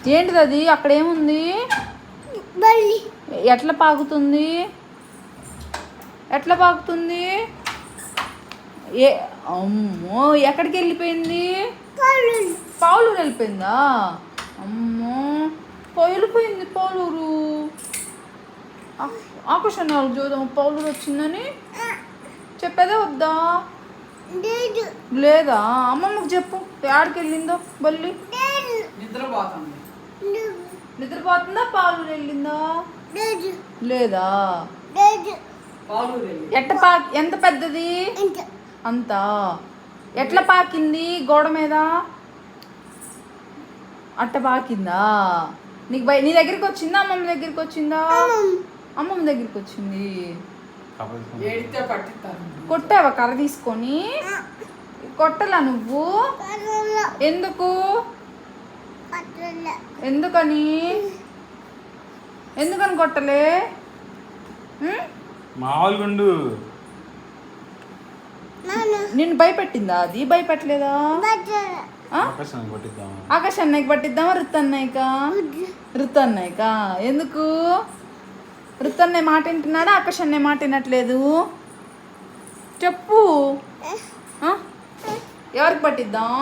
ఏంటిది అది? అక్కడ ఏముంది? ఎట్లా పాకుతుంది? ఎట్లా పాకుతుంది? ఏ అమ్మో, ఎక్కడికి వెళ్ళిపోయింది? పావులూరు వెళ్ళిపోయిందా? అమ్మో, వెళ్ళిపోయింది పావులూరు. ఆకర్షణ వాళ్ళకి చూద్దాం, పావులూరు వచ్చిందని చెప్పేదే వద్దా? లేదా? అమ్మమ్మకు చెప్పు ఎక్కడికి వెళ్ళిందో. బల్లి నిద్రపోతుందా? పావులూరు వెళ్ళిందా? లేదా? ఎంత పెద్దది? అంతా. ఎట్లా పాకింది? గోడ మీద అట్ట పాకిందా? నీ దగ్గరికి వచ్చిందా? అమ్మమ్మ దగ్గరికి వచ్చిందా? అమ్మమ్మ దగ్గరికి వచ్చింది. కొట్టావా కర్ర తీసుకొని? కొట్టలా నువ్వు? ఎందుకు? ఎందుకని కొట్టలే? మామూలుగుండు. నిన్ను భయపెట్టిందా? అది భయపెట్టలేదా? ఆకాశ్ అన్నయ్యకి పట్టిద్దామా? రుతన్నయ్యకా? ఎందుకు? రుతన్నయ్య మాట వింటున్నాడా? ఆకాశ్ అన్నయ్య మాట వినట్లేదు. చెప్పు. ఎవరికి పట్టిద్దాం?